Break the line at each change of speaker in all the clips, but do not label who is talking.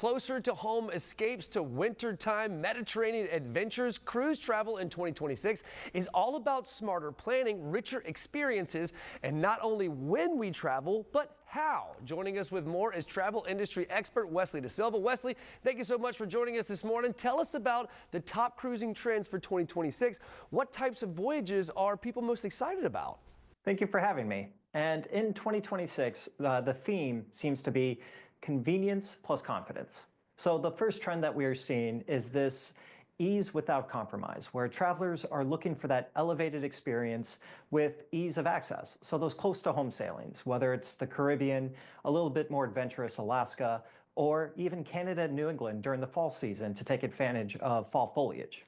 closer to home escapes to wintertime Mediterranean adventures. Cruise travel in 2026 is all about smarter planning, richer experiences, and not only when we travel, but how. Joining us with more is travel industry expert Wesley Da Silva. Wesley, thank you so much for joining us this morning. Tell us about the top cruising trends for 2026. What types of voyages are people most excited about?
Thank you for having me. And in 2026, the theme seems to be convenience plus confidence. So the first trend that we are seeing is this ease without compromise, where travelers are looking for that elevated experience with ease of access. So those close to home sailings, whether it's the Caribbean, a little bit more adventurous Alaska, or even Canada and New England during the fall season to take advantage of fall foliage.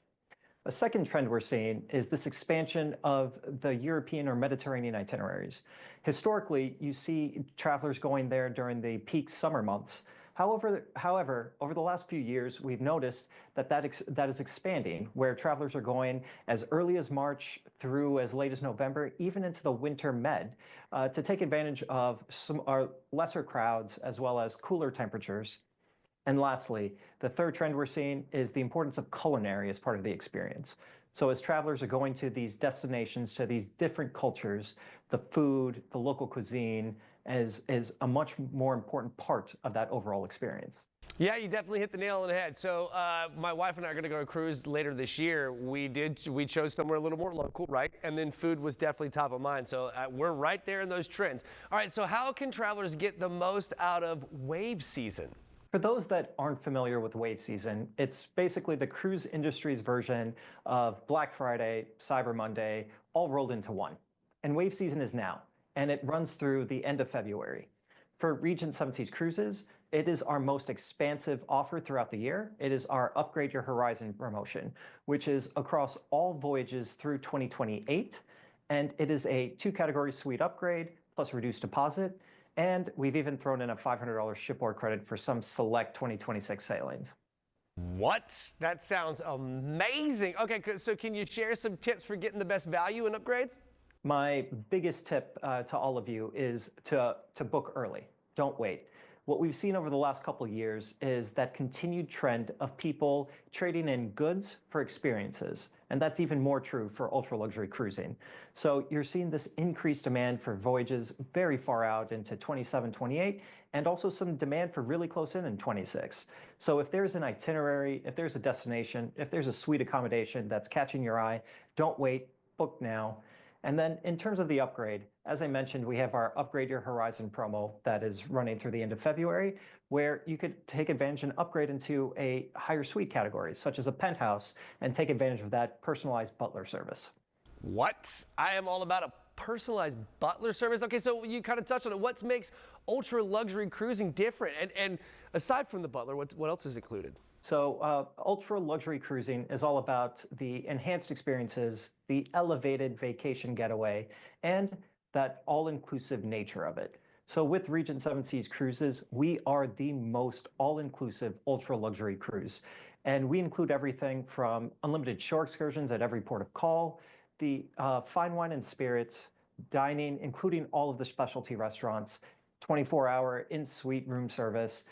A second trend we're seeing is this expansion of the European or Mediterranean itineraries. Historically, you see travelers going there during the peak summer months. However, over the last few years, we've noticed that is expanding, where travelers are going as early as March through as late as November, even into the winter med, to take advantage of some lesser crowds as well as cooler temperatures. And lastly, the third trend we're seeing is the importance of culinary as part of the experience. So as travelers are going to these destinations, to these different cultures, the food, the local cuisine is a much more important part of that overall experience.
Yeah, you definitely hit the nail on the head. So my wife and I are going to go on a cruise later this year. We chose somewhere a little more local, right? And then food was definitely top of mind. So we're right there in those trends. All right, so how can travelers get the most out of wave season?
For those that aren't familiar with wave season, it's basically the cruise industry's version of Black Friday, Cyber Monday, all rolled into one. And wave season is now, and it runs through the end of February. For Regent Seven Seas Cruises, it is our most expansive offer throughout the year. It is our Upgrade Your Horizon promotion, which is across all voyages through 2028. And it is a 2-category suite upgrade plus reduced deposit. And we've even thrown in a $500 shipboard credit for some select 2026 sailings.
What? That sounds amazing. Okay, so can you share some tips for getting the best value and upgrades?
My biggest tip to all of you is to book early. Don't wait. What we've seen over the last couple of years is that continued trend of people trading in goods for experiences. And that's even more true for ultra luxury cruising. So you're seeing this increased demand for voyages very far out into 27, 28, and also some demand for really close in 26. So if there's an itinerary, if there's a destination, if there's a suite accommodation that's catching your eye, don't wait, book now. And then in terms of the upgrade, as I mentioned, we have our Upgrade Your Horizon promo that is running through the end of February, where you could take advantage and upgrade into a higher suite category, such as a penthouse, and take advantage of that personalized butler service.
What? I am all about a personalized butler service. Okay, so you kind of touched on it. What makes ultra luxury cruising different? And aside from the butler, what else is included?
So ultra luxury cruising is all about the enhanced experiences, the elevated vacation getaway, and that all-inclusive nature of it. So with Regent Seven Seas Cruises, we are the most all-inclusive ultra luxury cruise. And we include everything from unlimited shore excursions at every port of call, the fine wine and spirits, dining, including all of the specialty restaurants, 24-hour in-suite room service.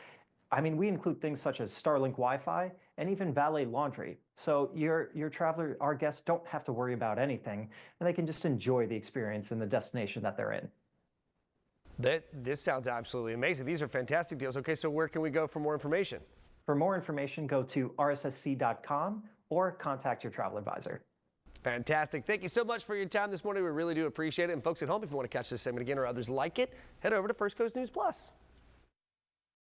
I mean, we include things such as Starlink Wi-Fi and even valet laundry. So your traveler, our guests don't have to worry about anything, and they can just enjoy the experience in the destination that they're in.
This sounds absolutely amazing. These are fantastic deals. Okay, so where can we go for more information?
For more information, go to rssc.com or contact your travel advisor.
Fantastic. Thank you so much for your time this morning. We really do appreciate it. And folks at home, if you want to catch this segment again or others like it, head over to First Coast News Plus.